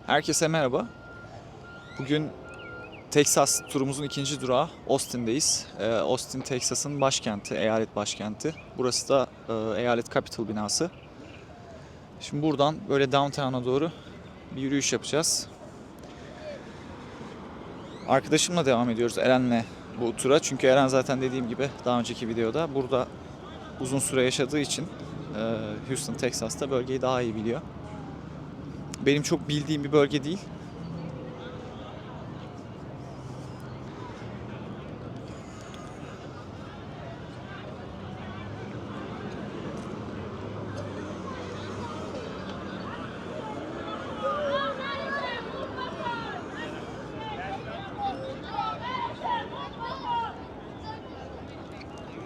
Herkese merhaba. Bugün Texas turumuzun ikinci durağı Austin'deyiz. Austin, Texas'ın başkenti, eyalet başkenti. Burası da eyalet Capitol binası. Şimdi buradan böyle downtown'a doğru bir yürüyüş yapacağız. Arkadaşımla devam ediyoruz, Eren'le bu tura. Çünkü Eren zaten dediğim gibi daha önceki videoda burada uzun süre yaşadığı için Houston, Texas'ta bölgeyi daha iyi biliyor. Benim çok bildiğim bir bölge değil.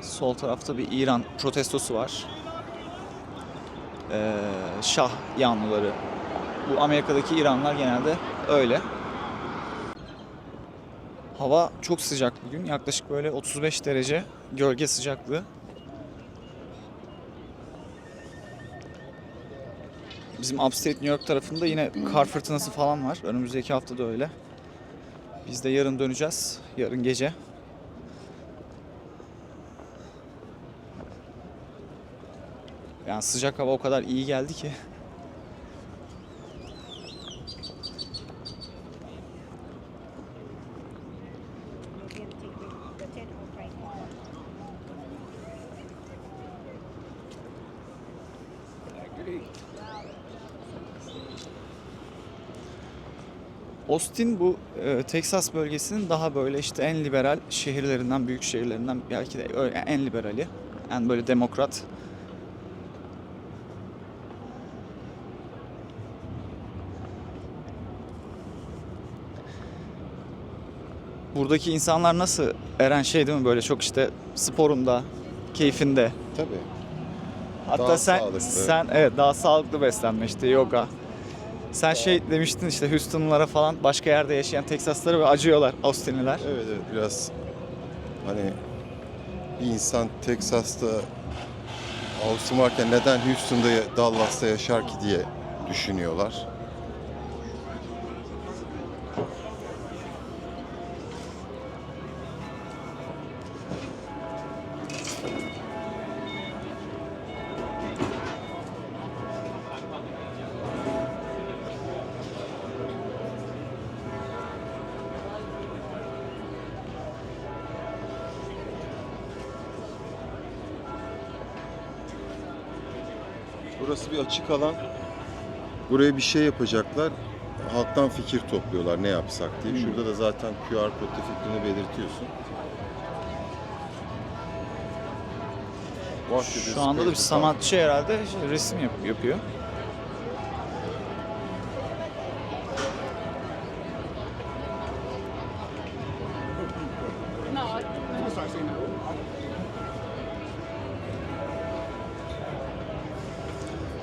Sol tarafta bir İran protestosu var. Şah yanlıları. Bu Amerika'daki İranlılar genelde öyle. Hava çok sıcak bugün. Yaklaşık böyle 35 derece gölge sıcaklığı. Bizim Upstate New York tarafında yine kar fırtınası falan var. Önümüzdeki hafta da öyle. Biz de yarın döneceğiz. Yarın gece. Yani sıcak hava o kadar iyi geldi ki. Austin bu Texas bölgesinin daha böyle işte en liberal şehirlerinden, büyük şehirlerinden belki de en liberali. En böyle demokrat. Buradaki insanlar nasıl Eren şey değil mi böyle çok işte sporunda, keyfinde. Tabii. Hatta Daha sen sağlıklı. evet daha sağlıklı beslenme işte yoga. Sen şey demiştin işte Houston'lara falan başka yerde yaşayan Texas'lara ve acıyorlar Austin'liler. Evet biraz hani bir insan Texas'ta Austin varken neden Houston'da Dallas'ta yaşar ki diye düşünüyorlar. Burası bir açık alan. Buraya bir şey yapacaklar. Halktan fikir topluyorlar ne yapsak diye. Şurada da zaten QR kodla fikrini belirtiyorsun. Şu anda da bir sanatçı herhalde resim yapıyor.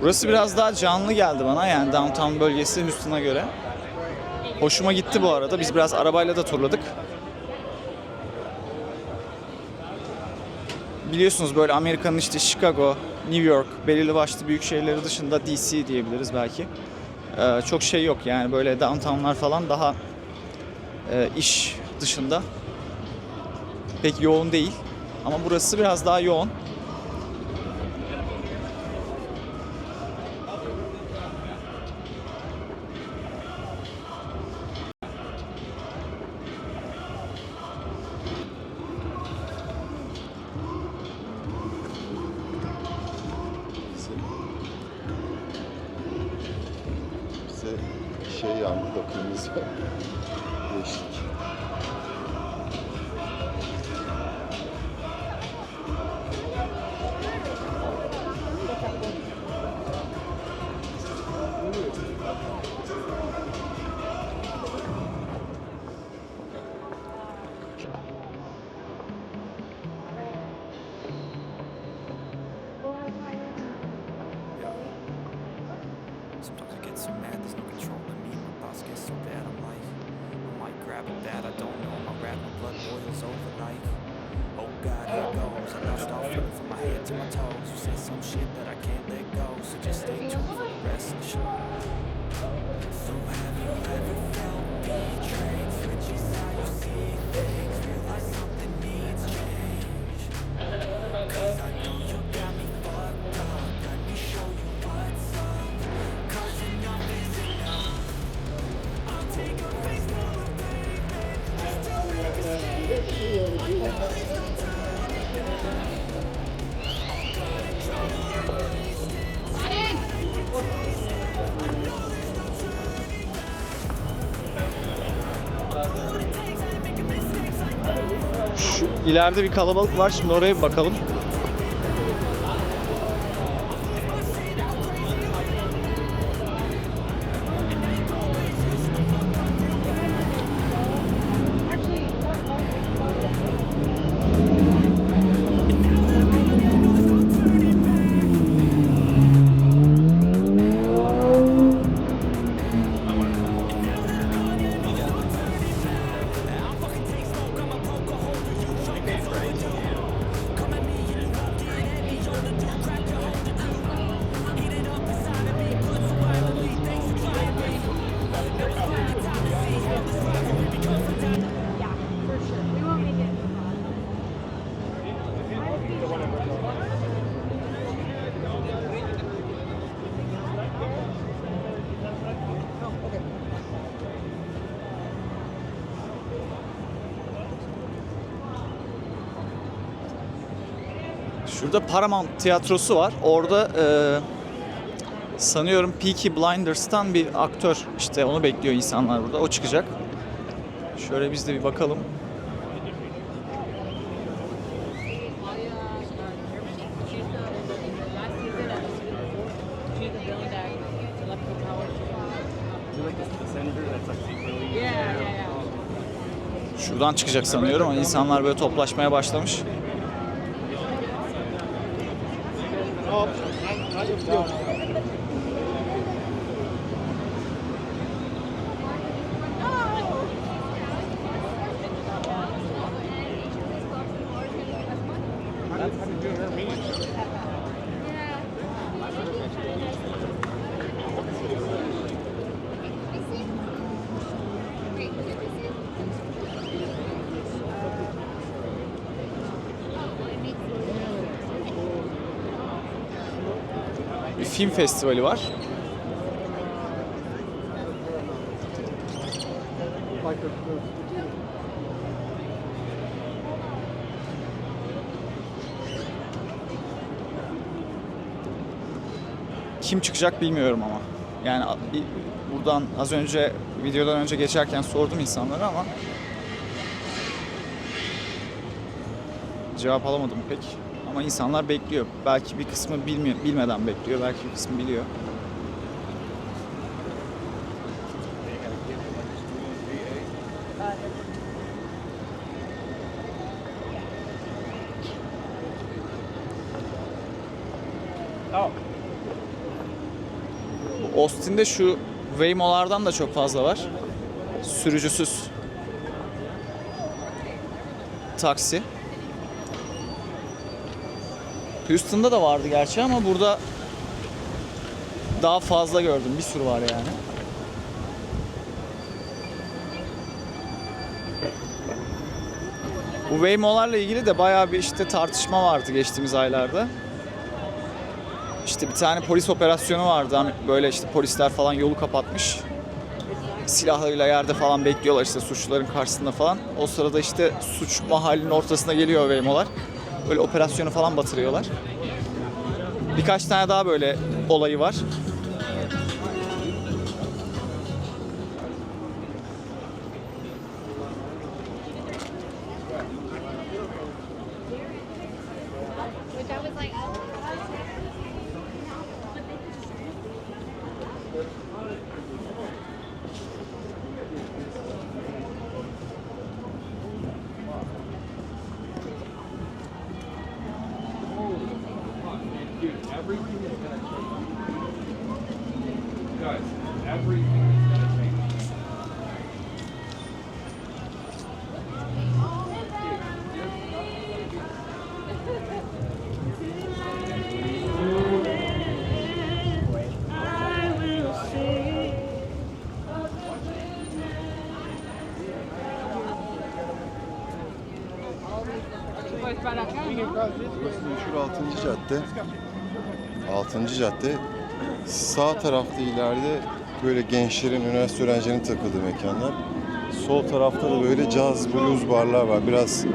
Burası biraz daha canlı geldi bana yani downtown bölgesi Houston'a göre. Hoşuma gitti bu arada. Biz biraz arabayla da turladık. Biliyorsunuz böyle Amerika'nın işte Chicago, New York, belirli başlı büyük şehirleri dışında DC diyebiliriz belki. Çok şey yok yani böyle downtown'lar falan daha iş dışında pek yoğun değil. Ama burası biraz daha yoğun. Bize şey yandı da kırmızı değişik. Sometimes I get so mad, there's no controlling me. My thoughts get so bad, I might grab at that. I don't know, my rap, my blood boils over like, oh God, here goes. I lost all feeling from my head to my toes. You said some shit that I can't let go, so just stay tuned for the rest of the show. So have you Şu ileride bir kalabalık var. Şimdi oraya bir bakalım. Şurada Paramount tiyatrosu var. Orada sanıyorum Peaky Blinders'tan bir aktör, işte onu bekliyor insanlar burada. O çıkacak. Şöyle biz de bir bakalım. Şuradan çıkacak sanıyorum ama insanlar böyle toplaşmaya başlamış. Bir film festivali var. Kim çıkacak bilmiyorum ama. Yani buradan az önce, videodan önce geçerken sordum insanlara ama cevap alamadım pek. Ama insanlar bekliyor. Belki bir kısmı bilmeden bekliyor, belki bir kısmı biliyor. Bu Austin'de şu Waymo'lardan da çok fazla var. Sürücüsüz taksi. Houston'da da vardı gerçi ama burada daha fazla gördüm. Bir sürü var yani. Bu Waymo'larla ilgili de bayağı bir işte tartışma vardı geçtiğimiz aylarda. İşte bir tane polis operasyonu vardı. Hani böyle işte polisler falan yolu kapatmış. Silahlarıyla yerde falan bekliyorlar işte suçluların karşısında falan. O sırada işte suç mahallinin ortasına geliyor Waymo'lar. Böyle operasyonu falan batırıyorlar. Birkaç tane daha böyle olayı var. Burası meşhur 6. cadde. 6. cadde. Sağ tarafta ileride böyle gençlerin, üniversite öğrencilerinin takıldığı mekanlar. Sol tarafta da böyle caz, blues barlar var. Biraz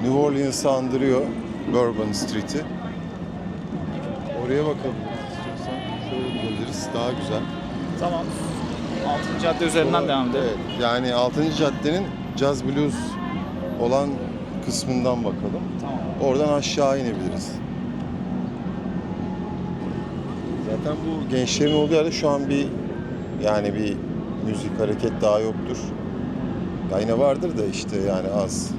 New Orleans'ı andırıyor. Bourbon Street'i. Oraya bakalım istiyorsan. Şöyle gidebiliriz. Daha güzel. Tamam. 6. cadde üzerinden devam edelim. Evet, yani 6. caddenin caz blues olan kısmından bakalım. Tamam. Oradan aşağı inebiliriz. Zaten bu gençlerin olduğu yerde şu an bir müzik hareket daha yoktur. Ya yine vardır da işte yani az.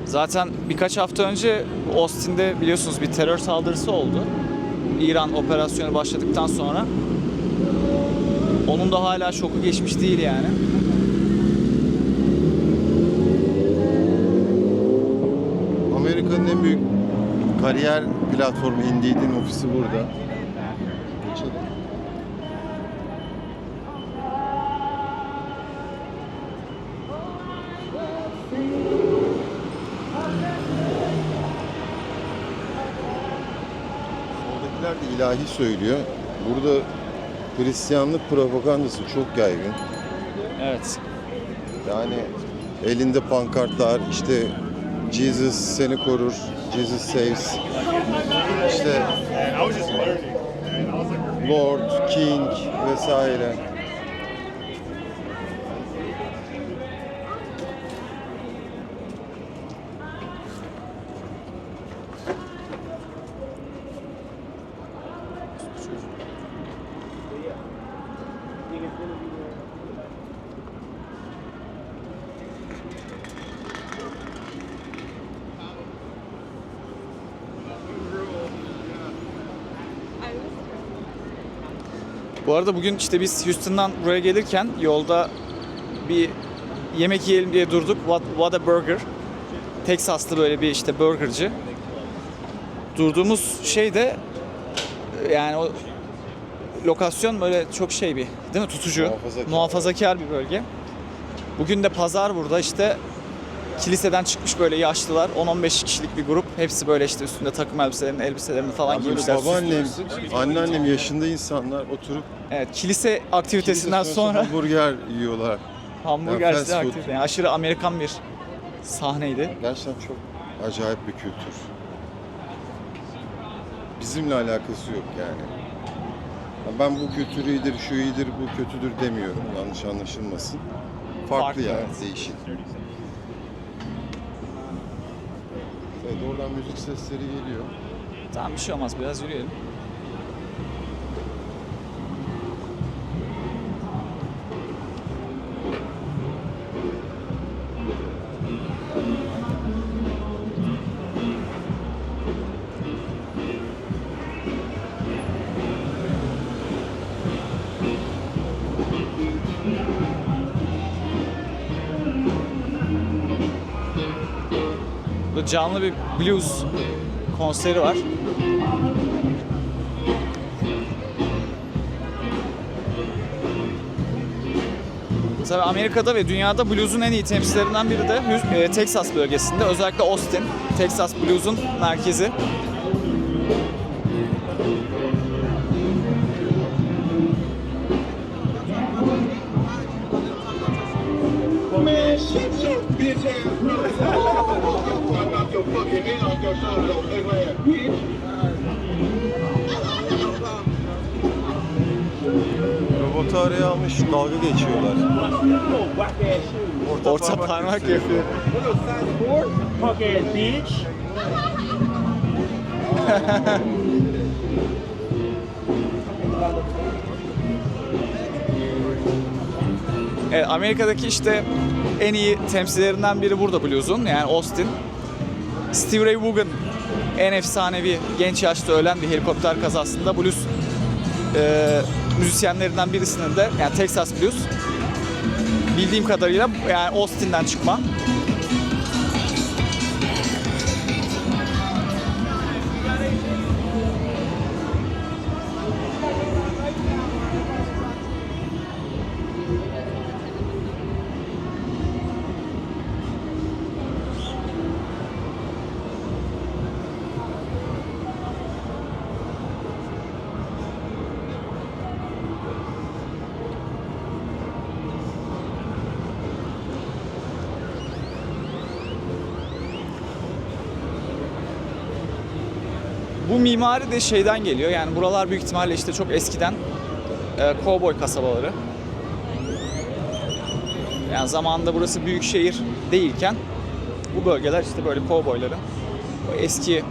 Zaten birkaç hafta önce Austin'de biliyorsunuz bir terör saldırısı oldu. İran operasyonu başladıktan sonra. Onun da hala şoku geçmiş değil yani. Amerika'nın en büyük kariyer platformu Indeed'in ofisi burada. Geçelim. Soldakiler de ilahi söylüyor. Burada Hristiyanlık propagandası çok yaygın. Evet. Yani elinde pankartlar, işte Jesus seni korur, Jesus saves, işte Lord, King vesaire. Bu arada bugün işte biz Houston'dan buraya gelirken yolda bir yemek yiyelim diye durduk. What a Burger. Texas'ta böyle bir işte burgerci. Durduğumuz şey de yani o lokasyon böyle çok şey bir, değil mi? Tutucu, muhafazakar bir bölge. Bugün de pazar burada işte kiliseden çıkmış böyle yaşlılar, 10-15 kişilik bir grup. Hepsi böyle işte üstünde takım elbiselerini falan Yani böyle giymişler. babaannem, anneannem yaşında insanlar oturup Evet, kilise aktivitesinden sonra hamburger yiyorlar. hamburger Yani fast food. aktivite. Yani aşırı Amerikan bir sahneydi. Gerçekten çok acayip bir kültür. Bizimle alakası yok yani. Ben bu kültür iyidir, şu iyidir, bu kötüdür demiyorum. Yanlış anlaşılmasın. Farklı yani, evet. değişik. Evet, oradan müzik sesleri geliyor. Tamam, bir şey olmaz, biraz yürüyelim. Burada canlı bir blues konseri var. Tabii Amerika'da ve dünyada blues'un en iyi temsilcilerinden biri de Texas bölgesinde. Özellikle Austin, Texas blues'un merkezi. Man, shut your bitch ass up. I'm not your fucking head off your shoulders, ugly ass bitch. Robotu araya almış, dalga geçiyorlar. Orta parmak yapıyor. Punk ass bitch. Evet, Amerika'daki işte en iyi temsilcilerinden biri burada blues'un, yani Austin. Stevie Ray Vaughan en efsanevi genç yaşta ölen bir helikopter kazasında blues müzisyenlerinden birisinin de, yani Texas Blues bildiğim kadarıyla yani Austin'den çıkma. Bu mimari de şeyden geliyor. Yani buralar büyük ihtimalle işte çok eskiden kovboy kasabaları. Yani zamanında burası büyük şehir değilken bu bölgeler işte böyle kovboyların o eski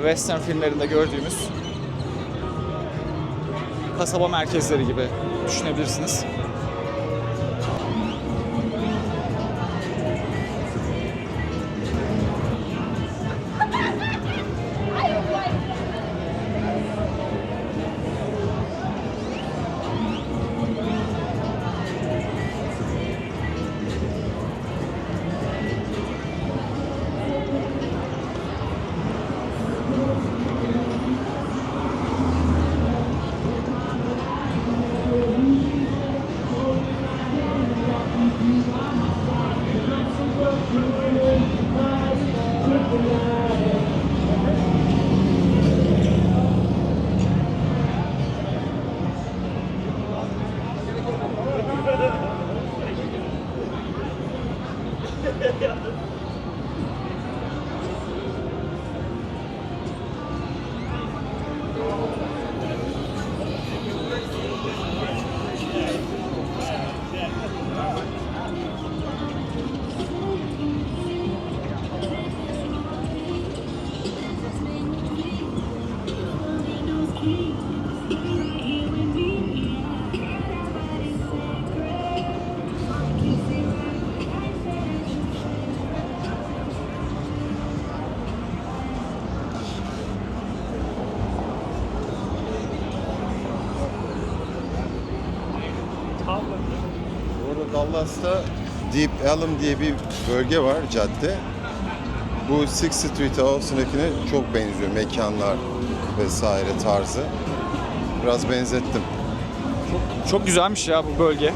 western filmlerinde gördüğümüz kasaba merkezleri gibi düşünebilirsiniz. Orada Dallas'ta Deep Ellum diye bir bölge var, cadde. Bu Sixth Street Avus'undakine çok benziyor, mekanlar vesaire tarzı. Biraz benzettim. Çok güzelmiş ya bu bölge.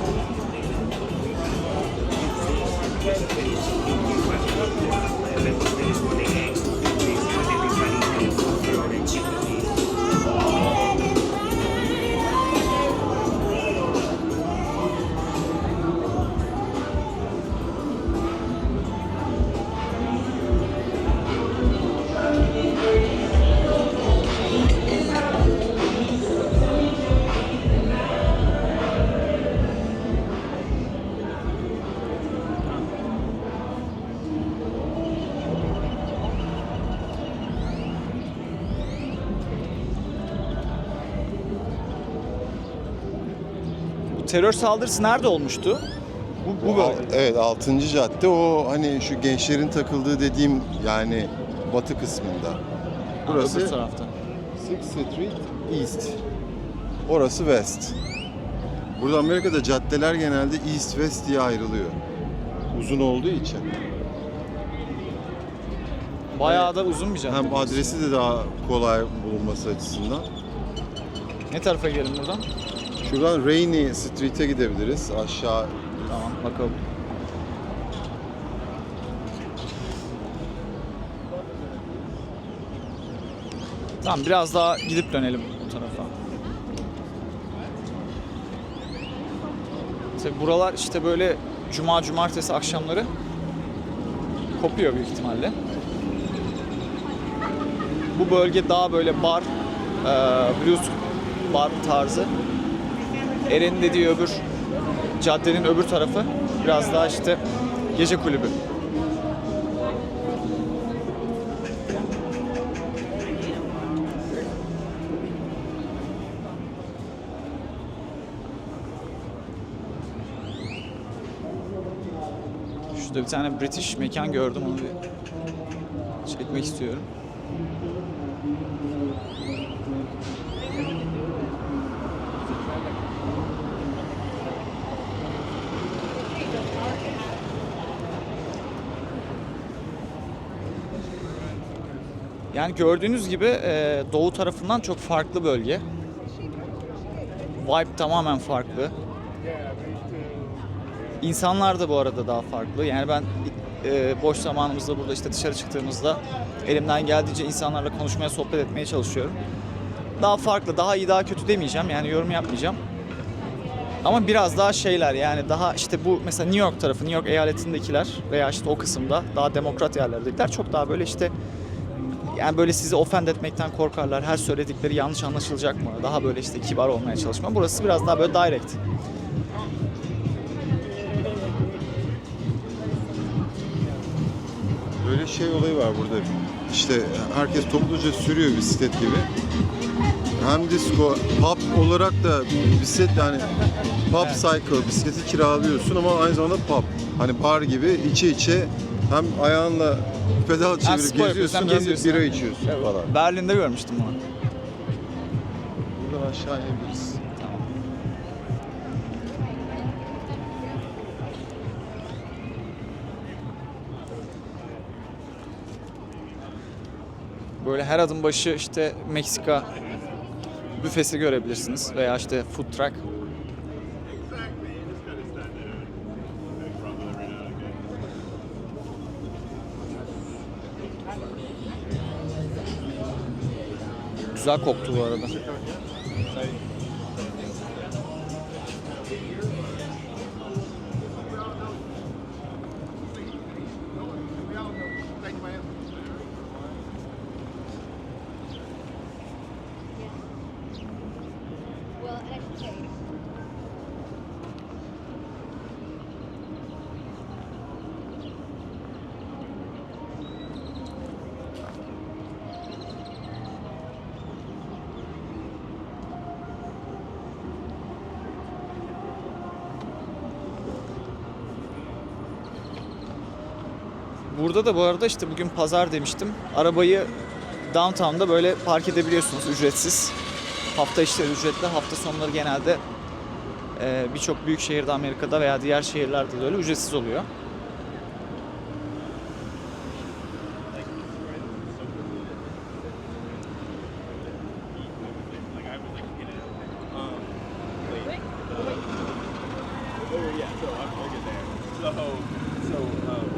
Terör saldırısı nerede olmuştu? Bu bölge. Evet, 6. cadde o hani şu gençlerin takıldığı dediğim yani batı kısmında. Burası Öbür tarafta. Sixth Street East. Orası West. Burada Amerika'da caddeler genelde East West diye ayrılıyor. Uzun olduğu için. Bayağı da uzun bir cadde. Hem adresi de daha kolay bulunması açısından. Ne tarafa gidelim buradan? Şuradan Rainy Street'e gidebiliriz. Aşağı Tamam bakalım. Tamam biraz daha gidip dönelim o tarafa. Tabii buralar işte böyle cuma cumartesi akşamları kopuyor büyük ihtimalle. Bu bölge daha böyle bar, blues bar tarzı. Eren'in dediği öbür caddenin öbür tarafı biraz daha işte gece kulübü. Şurada bir tane British mekan gördüm, onu bir çekmek istiyorum. Yani gördüğünüz gibi doğu tarafından çok farklı bölge. Vibe tamamen farklı. İnsanlar da bu arada daha farklı. Yani ben boş zamanımızda burada işte dışarı çıktığımızda elimden geldiğince insanlarla konuşmaya, sohbet etmeye çalışıyorum. Daha farklı, daha iyi, daha kötü demeyeceğim. Yani yorum yapmayacağım. Ama biraz daha şeyler, yani daha işte bu mesela New York tarafı, New York eyaletindekiler veya işte o kısımda daha demokrat yerlerdekiler çok daha böyle işte, yani böyle sizi ofend etmekten korkarlar. Her söyledikleri yanlış anlaşılacak mı? Daha böyle işte kibar olmaya çalışma. Burası biraz daha böyle direct. Böyle şey olayı var burada. İşte herkes topluca sürüyor bisiklet gibi. Hem disco, pub olarak da bisiklet yani pub cycle, bisikleti kiralıyorsun ama aynı zamanda pub. Hani bar gibi içe içe hem ayağınla pedal çevirip spor geziyorsun yapıyorsun, hem de geziyorsun. bira içiyorsun falan. Berlin'de görmüştüm onu. Buradan aşağı inebiliriz. Böyle her adım başı işte Meksika büfesi görebilirsiniz veya işte food truck. Güzel koktu bu arada. Well, I should say, Burada da bu arada işte bugün pazar demiştim. Arabayı downtown'da böyle park edebiliyorsunuz ücretsiz. Hafta içleri ücretli, hafta sonları genelde birçok büyük şehirde Amerika'da veya diğer şehirlerde de öyle ücretsiz oluyor.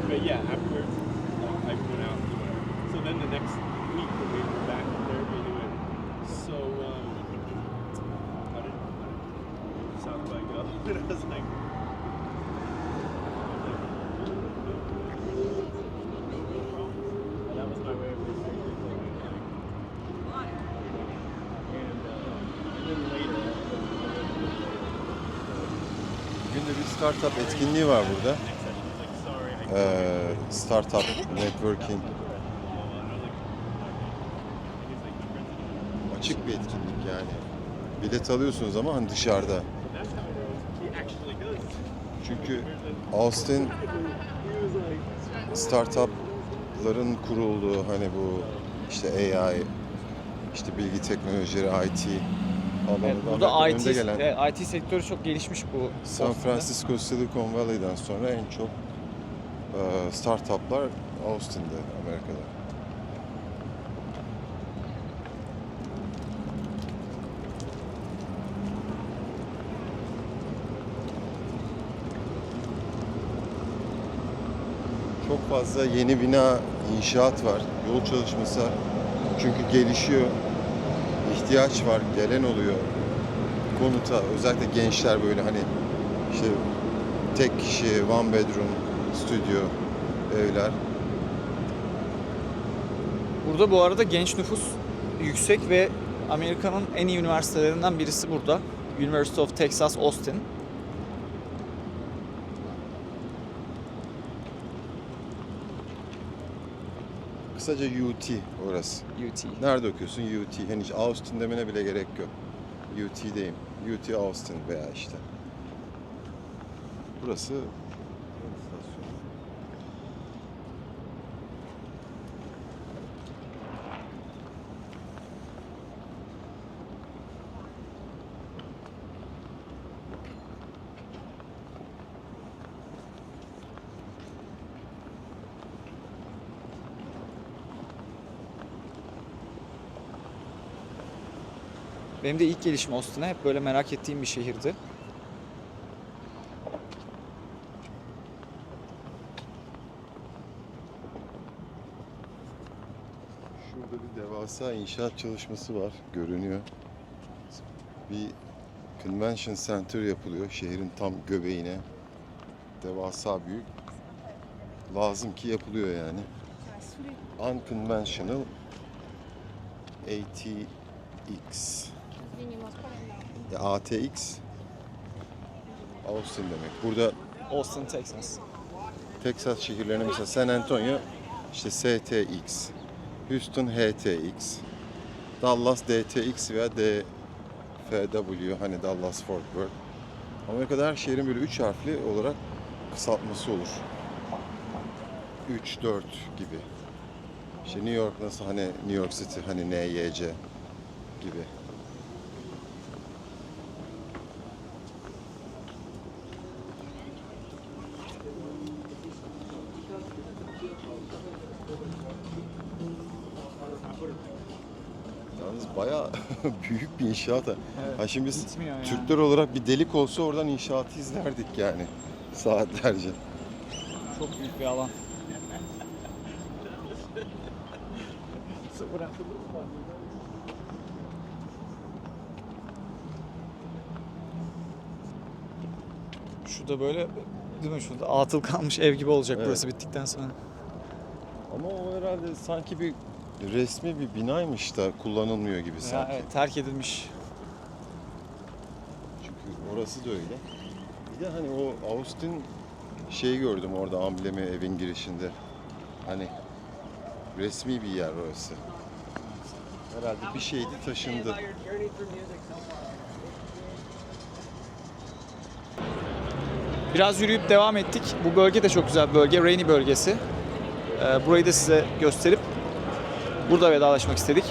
But yeah, afterwards, I went out. So then the next week when we were back there, we doing. So how did South by go? And I was like. That was my way of saying and then later. Bugün de bir startup etkinliği var burada. Startup networking. Açık bir etkinlik yani. Bilet alıyorsunuz ama hani dışarıda. Çünkü Austin startupların kurulduğu hani bu işte AI, işte bilgi teknolojileri, IT Evet, alanında burada Amerika'nın önde gelen IT sektörü çok gelişmiş bu. San Boston'da. Francisco Silicon Valley'den sonra en çok startuplar Austin'de, Amerika'da. Çok fazla yeni bina, inşaat var, yol çalışması var. Çünkü gelişiyor, ihtiyaç var, gelen oluyor. Konuta, özellikle gençler böyle hani işte tek kişi, one bedroom, stüdyo, evler. Burada bu arada genç nüfus yüksek ve Amerika'nın en iyi üniversitelerinden birisi burada. University of Texas Austin. Kısaca UT orası. UT. Nerede okuyorsun? UT. Henüz Austin demene bile gerek yok. UT'deyim. UT Austin veya işte. Burası istasyon. Benim de ilk gelişim Austin'a hep böyle merak ettiğim bir şehirdi. Şurada bir devasa inşaat çalışması var. Görünüyor. Bir convention center yapılıyor. Şehrin tam göbeğine. Devasa büyük. Lazım ki yapılıyor yani. Unconventional ATX. Ya ATX Austin demek. Burada Austin, Texas. Texas şehirlerine mesela San Antonio işte STX, Houston HTX, Dallas DTX veya DFW, hani Dallas Fort Worth. Amerika'da her şehrin böyle 3 harfli olarak kısaltması olur. 3, 4 gibi. İşte New York nasıl, hani New York City, hani NYC gibi. Yalnız bayağı büyük bir inşaat. Evet, Ha şimdi biz bitmiyor yani. Türkler olarak bir delik olsa oradan inşaatı izlerdik yani saatlerce. Çok büyük bir alan. Şu da böyle, değil mi? Şurada atıl kalmış ev gibi olacak Evet. burası bittikten sonra. Ama o herhalde sanki bir resmi bir binaymış da kullanılmıyor gibi Ya, sanki. evet, terk edilmiş. Çünkü orası da öyle. Bir de hani o Austin şeyi gördüm orada, amblemi evin girişinde. Hani resmi bir yer orası. Herhalde bir şeydi, taşındı. Biraz yürüyüp devam ettik. Bu bölge de çok güzel bir bölge. Rainy bölgesi. Burayı da size gösterip burada vedalaşmak istedik.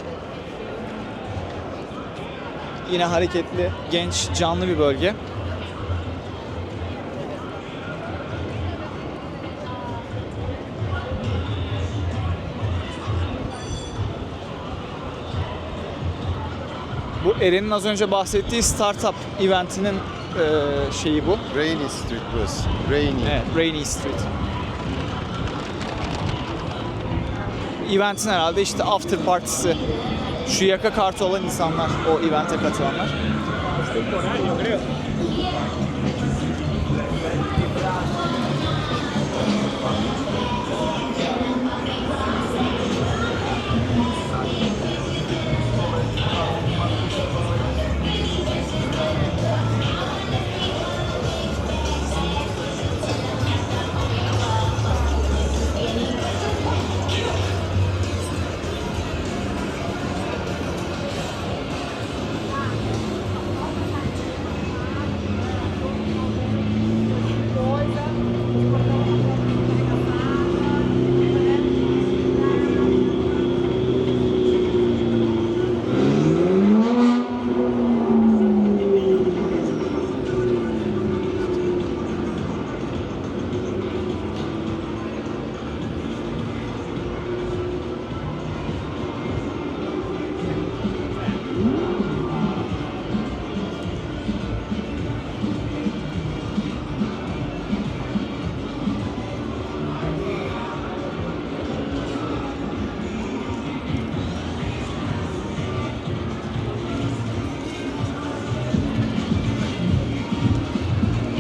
Yine hareketli, genç, canlı bir bölge. Bu Eren'in az önce bahsettiği startup eventinin şeyi bu. Rainy Street burası. Rainy. Evet, Rainy Street. Eventin herhalde işte after partisi. Şu yaka kartı olan insanlar, o evente katılanlar.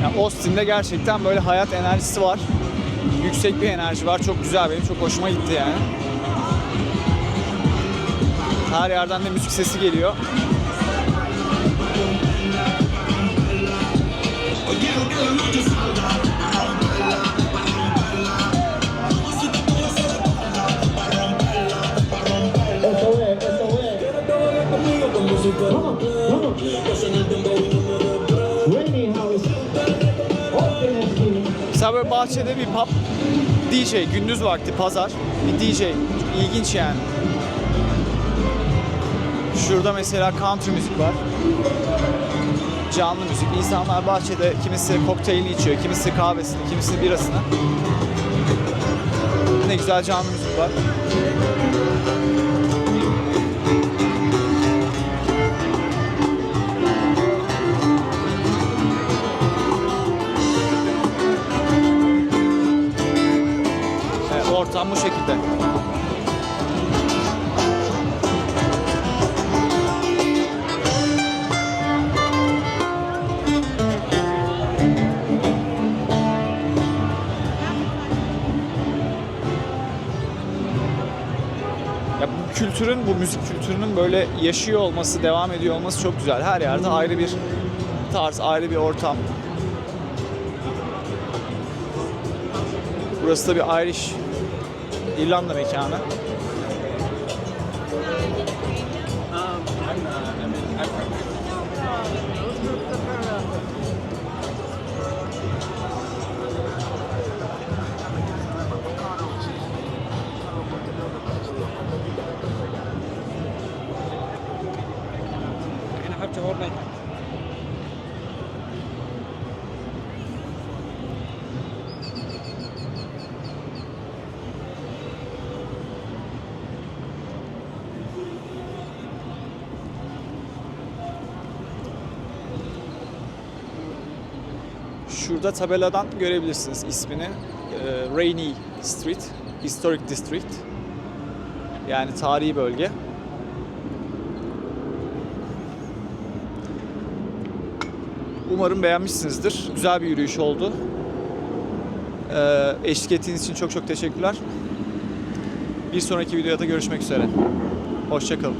Yani Austin'de gerçekten böyle hayat enerjisi var. Yüksek bir enerji var. Çok güzel, benim çok hoşuma gitti yani. Her yerden de müzik sesi geliyor. Mesela böyle bahçede bir pub, DJ, gündüz vakti pazar, bir DJ. İlginç yani. Şurada mesela country müzik var. Canlı müzik. İnsanlar bahçede kimisi kokteylini içiyor, kimisi kahvesini, kimisi birasını. Ne güzel canlı müzik var. Evet, ortam bu şekilde. Ya bu kültürün, bu müzik kültürünün böyle yaşıyor olması, devam ediyor olması çok güzel. Her yerde ayrı bir tarz, ayrı bir ortam. Burası da bir Irish İrlanda mekanı. Şurada tabeladan görebilirsiniz ismini. Rainy Street, Historic District. Yani tarihi bölge. Umarım beğenmişsinizdir. Güzel bir yürüyüş oldu. Eşlik ettiğiniz için çok çok teşekkürler. Bir sonraki videoda görüşmek üzere. Hoşça kalın.